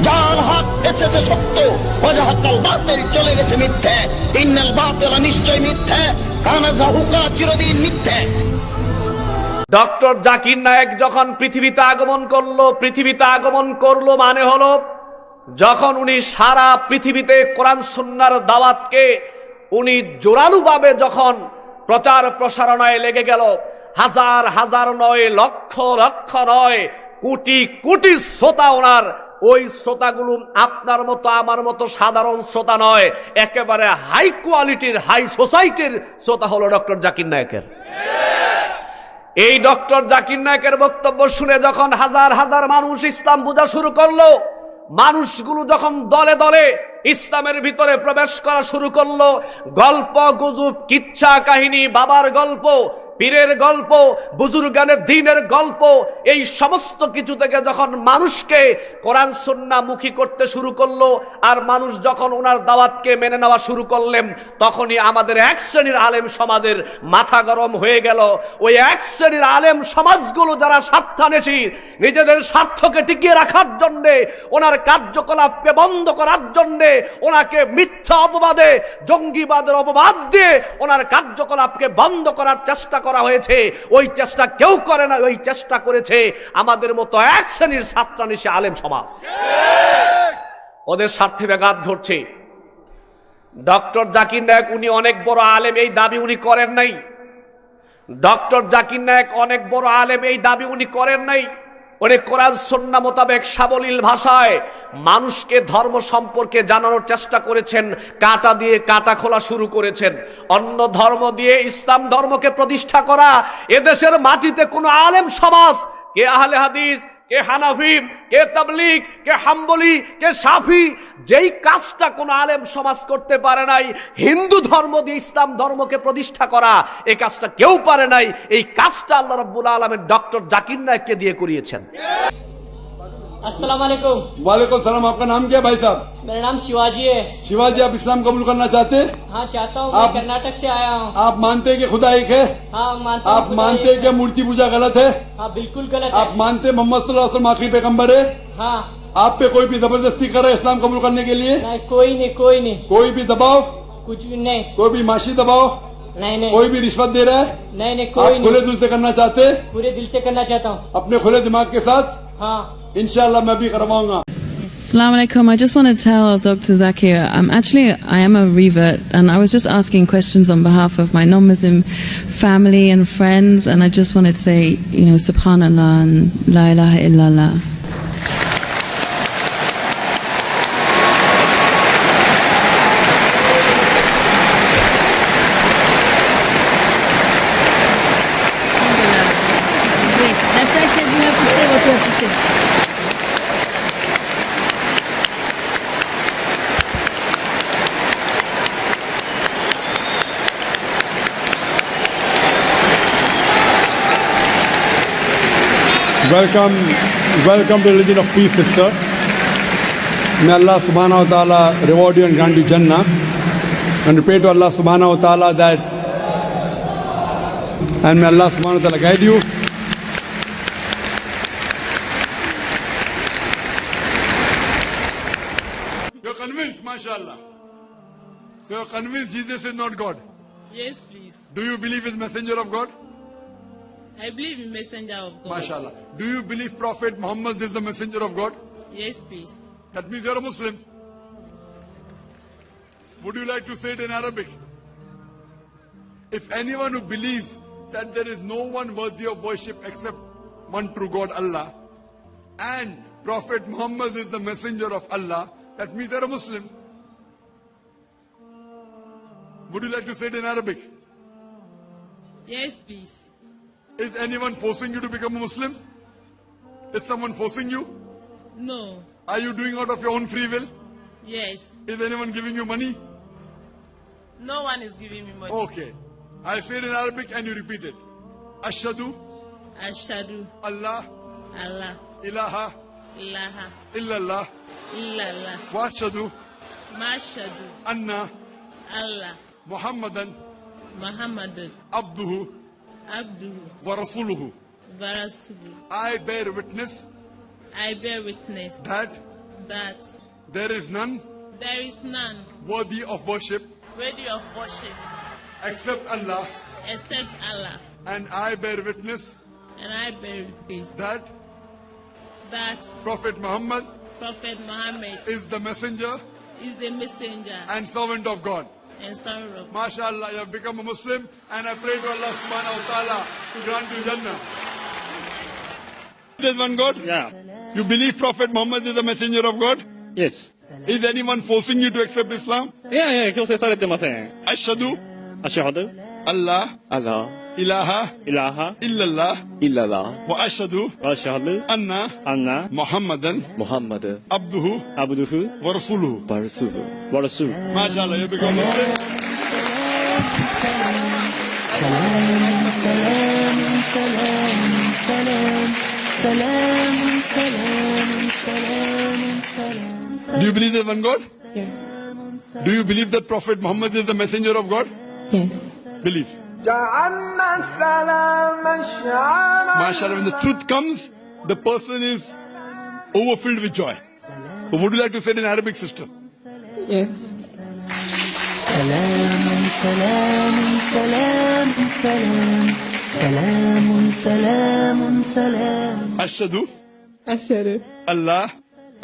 যার হক এসেছে সত্য, ওয়াজাহাকাল বাতিল, চলে গেছে মিথ্যে। ইন্নাল বাতিলা নিশ্চয় মিথ্যে, কানা যাহুকা চিরদিন মিথ্যে। ডক্টর জাকির নায়েক যখন পৃথিবীতে আগমন করলো মানে হলো যখন উনি সারা পৃথিবীতে কোরআন সুন্নাহর দাওয়াতকে উনি জোরালোভাবে যখন প্রচার প্রসারণায় লেগে গেল, হাজার হাজার নয়, লক্ষ লক্ষ নয়, কোটি কোটি শ্রোতা ওনার। ওই শ্রোতাগুলো আপনার মতো আমার মতো সাধারণ শ্রোতা নয়, একেবারে হাই কোয়ালিটির, হাই সোসাইটির শ্রোতা হলো ডক্টর জাকির নায়েকের। এই ডক্টর জাকির নায়েকের বক্তব্য শুনে যখন হাজার হাজার মানুষ ইসলাম বোঝা শুরু করলো, মানুষগুলো যখন দলে দলে ইসলামের ভিতরে প্রবেশ করা শুরু করলো, গল্প গুজব, কিচ্ছা কাহিনী, বাবার গল্প, পীরের গল্প, বুজুর্গানের দ্বীনের গল্প, এই সমস্ত কিছু থেকে যখন মানুষকে কোরআন সুন্নাহ মুখী করতে শুরু করলো, আর মানুষ যখন ওনার দাওয়াতকে মেনে নেওয়া শুরু করলেন, তখনই আমাদের এক শ্রেণীর আলেম সমাজের মাথা গরম হয়ে গেল। ওই এক শ্রেণীর আলেম সমাজগুলো যারা স্বার্থান্বেষী, নিজেদের স্বার্থকে টিকিয়ে রাখার জন্যে, ওনার কার্যকলাপকে বন্ধ করার জন্যে, ওনাকে মিথ্যা অপবাদে, জঙ্গিবাদের অপবাদ দিয়ে ওনার কার্যকলাপকে বন্ধ করার চেষ্টা করা হয়েছে। ওই চেষ্টা কেউ করে না, ওই চেষ্টা করেছে আমাদের মতো এক শ্রেণীর ছাত্রানিশী আলেম সমাজ। ওদের স্বার্থে ব্যাঘাত ঘটছে। ডক্টর জাকির নায়েক উনি অনেক বড় আলেম, এই দাবি উনি করেন নাই। ডক্টর জাকির নায়েক অনেক বড় আলেম, এই দাবি উনি করেন নাই। উনি কোরআন সুন্নাহ মোতাবেক সাবলীল ভাষায় মানুষকে ধর্ম সম্পর্কে জানানোর চেষ্টা করেছেন, কাঁটা দিয়ে কাঁটা খোলা শুরু করেছেন। অন্য ধর্ম দিয়ে ইসলাম ধর্মকে প্রতিষ্ঠা করা এদেশের মাটিতে কোনো আলেম সমাজ, কে আহলে হাদিস, কে হানাফি, কে তাবলীগ, কে হাম্বলি, কে শাফি, যেই কাজটা কোন আলেম সমাজ করতে পারে নাই, হিন্দু ধর্ম দিয়ে ইসলাম ধর্মকে প্রতিষ্ঠা করা, এই কাজটা কেউ পারে নাই। এই কাজটা আল্লাহ রাব্বুল আলামিন ডক্টর জাকির নায়েককে দিয়ে করিয়েছেন। अस्सलाम वालेकुम। वालेकुम सलाम। आपका नाम क्या है भाई साहब? मेरा नाम शिवाजी है। शिवाजी, आप इस्लाम कबूल करना चाहते हैं? हाँ चाहता हूँ। मैं कर्नाटक से आया हूँ। आप मानते हैं कि खुदा एक है? हाँ मानता हूँ। आप मानते हैं कि मूर्ति पूजा गलत है? हाँ बिल्कुल गलत आप है। मानते हैं मोहम्मद सल्लल्लाहु अलैहि वसल्लम आखिरी पैगंबर है? हाँ। आप पे कोई भी जबरदस्ती कर रहा है इस्लाम कबूल करने के लिए? नहीं, कोई नहीं, कोई नहीं, कोई भी दबाव, कुछ भी नहीं। कोई भी माशी दबाव, नहीं नहीं, कोई भी रिश्वत दे रहा है? नहीं नहीं, आप कोई खुले नहीं। दिल से करना चाहते हैं? पूरे दिल से करना चाहता हूँ। अपने खुले दिमाग के साथ हाँ। इंशाल्लाह मैं भी करवाऊंगा। Assalamu alaikum. I just want to tell Dr. Zakir, I am a revert, and I was just asking questions on behalf of my non-Muslim family and friends, and I just wanted to say, Subhanallah and La ilaha illallah. Great. That's why I said you have to say what you have to say. Welcome to religion of peace, sister. May Allah subhanahu wa ta'ala reward you and grant you Jannah. And we pray to Allah subhanahu wa ta'ala that, and may Allah subhanahu wa ta'ala guide you. You're convinced, mashallah. So you're convinced Jesus is not God. Yes, please. Do you believe he's messenger of God? I believe in messenger of God. Mashallah. Do you believe Prophet Muhammad is the messenger of God? Yes, please. That means you're a Muslim. Would you like to say it in Arabic? If anyone who believes that there is no one worthy of worship except one true God, Allah, and Prophet Muhammad is the messenger of Allah, that means you're a Muslim. Would you like to say it in Arabic? Yes, please. Is anyone forcing you to become a Muslim? Is someone forcing you? No. Are you doing out of your own free will? Yes. Is anyone giving you money? No one is giving me money. Okay. I'll say it in Arabic and you repeat it. Ashhadu Ashhadu Allah Allah ilaha ilaha illallah illallah wa ashhadu mashhadu anna Allah Muhammadan Muhammadan abduhu abduhu wa rasuluhu. wa rasuluhu. I bear witness I bear witness that that there is none there is none worthy of worship worthy of worship except Allah, except Allah, and I bear witness and I bear witness that that Prophet Muhammad Prophet Muhammad is the messenger is the messenger and servant of God. and son of MashaAllah, you have become a Muslim, and I pray to Allah subhanahu wa ta'ala to grant you Jannah. There's one God? Yeah. You believe Prophet Muhammad is the messenger of God? Yes. Is anyone forcing you to accept Islam? いやいや、強制されてません。 Ashhadu アシャハド、 Allah アラ、 ilaha イラハ、 illallah イララ、 wa ashhadu アシャハド、 anna アンナ、 Muhammadan ムハンマド、 abduhu アブドフ、 wa rasuluhu. バルスフ、ワラスフ。 MashaAllah, you become Muslim. Do you believe there's one God? Yes. Do you believe that Prophet Muhammad is the messenger of God? Yes. Believe. MashaAllah, when the truth comes, the person is overfilled with joy. But would you like to say it in Arabic, sister? Yes. سلام سلام سلام سلام سلام سلام سلام Ashhadu أشهد Allah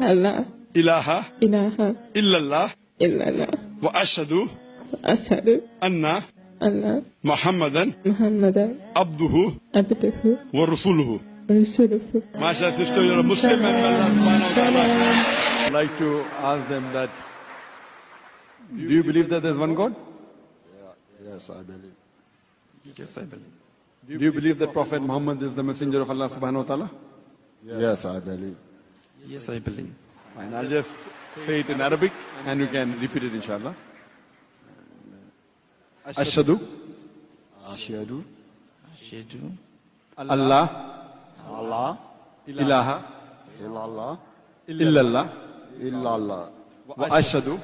أن لا ilaha إله illallah إلا الله wa ashhadu أشهد anna أن Muhammadan محمدا abduhu عبده wa rasuluhu. ورسوله. MashaAllah, sister, you're a Muslim, and Allah subhanahu wa ta'ala. I'd like to ask them that, do you believe that there's one God? Yes, I believe. Yes, I believe. Do you believe that Prophet Muhammad is the messenger of Allah subhanahu wa ta'ala? Yes, I believe. Yes, I believe. Fine, I'll just say it in Arabic and you can repeat it inshallah. Ashhadu Ashhadu Ashhadu Allah Allah ilaha illallah illallah illallah wa ashhadu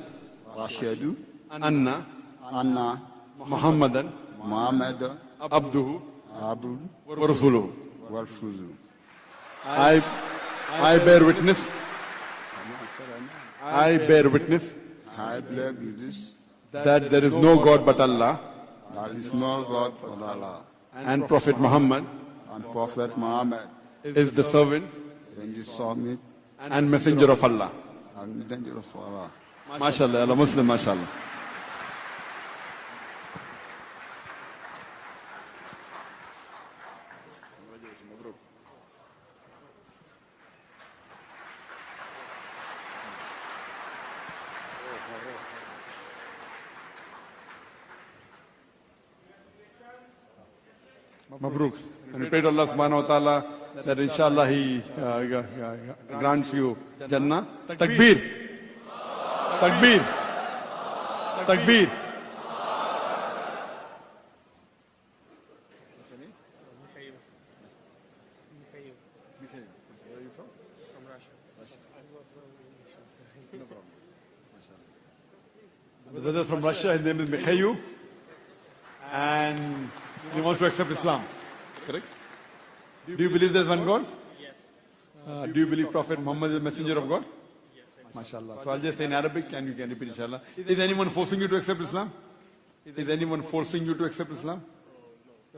Ashhadu anna anna Muhammadan Muhammad abduhu Abdul wa rasuluhu. wa Rasuluh. I bear witness. I bear witness I believe with this. that there is no God but Allah There is no God but Allah, and Prophet Muhammad and Prophet Muhammad is the servant in the summit and messenger of Allah. and messenger of Allah. MashaAllah, Allah Muslim, MashaAllah. Mabruk. And we pray to Allah subhanahu wa ta'ala that inshallah He grants you Jannah. Takbir. Takbir. Takbir. The brother from Russia, his name is Mikhail, and he wants to accept Islam. Correct? Do you believe there's one God? Yes. Do you believe Prophet Muhammad is the messenger of God? Yes. MashaAllah. So I'll just say in Arabic and you can repeat inshallah. Is anyone forcing you to accept Islam? Is anyone forcing you to accept Islam?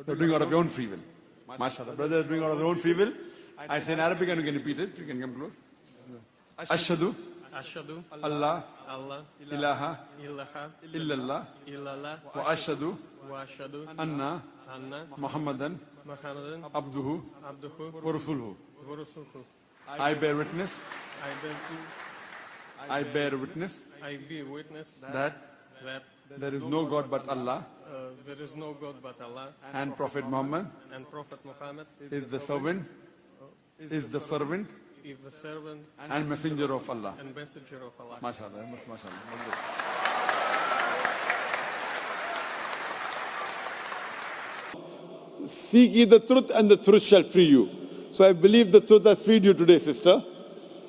You're doing out of your own free will. MashaAllah. Brothers doing out of their own free will. I say in Arabic and you can repeat it. You can come close. Ashhadu Ashhadu Allah Allah ilaha ilaha illallah illallah wa ashhadu wa ashhadu anna anna Muhammadan Muhammadan abduhu abduhu wa rasuluhu. wa rasuluhu. I bear witness I bear witness witness that that there is no God but Allah there is no God but Allah and Prophet Muhammad and Prophet Muhammad is the servant is the servant servant and messenger of Allah. and messenger of Allah. MashaAllah. MashaAllah. Seek ye the truth and the truth shall free you. So I believe the truth has freed you today, sister.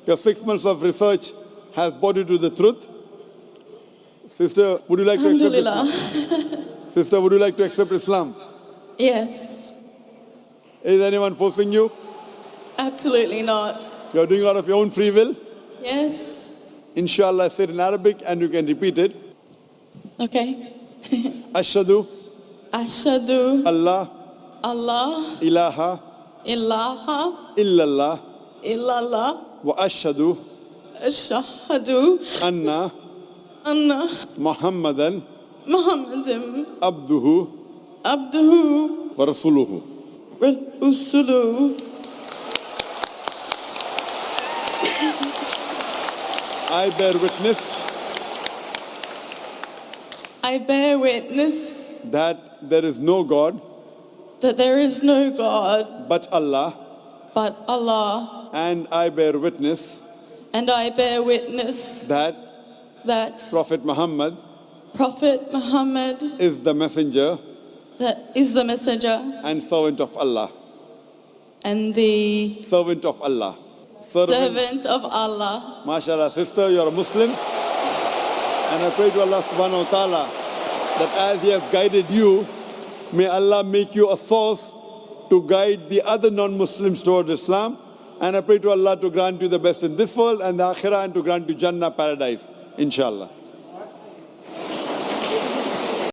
Your 6 months of research has brought you to the truth. Sister, would you like to accept Islam? Sister, would you like to accept Islam? Yes, Is anyone forcing you? absolutely not. You are doing out of your own free will? Yes, Inshallah, I say it in Arabic and you can repeat it. Okay. Ashhadu Ashhadu Allah Allah ilaha ilaha illallah illallah wa ashhadu ashhadu anna anna Muhammadan Muhammadan abduhu abduhu wa rasuluhu. rusuluhu. I bear witness I bear witness that there is no God that there is no God but Allah, but Allah, and I bear witness and I bear witness that that Prophet Muhammad Prophet Muhammad is the messenger that is the messenger and servant of Allah. and the Servant of Allah. servant of Allah. MashaAllah, sister, you are a Muslim. And I pray to Allah subhanahu wa ta'ala that as He has guided you, may Allah make you a source to guide the other non-Muslims towards Islam. And I pray to Allah to grant you the best in this world and the akhirah, and to grant you Jannah, paradise, inshallah.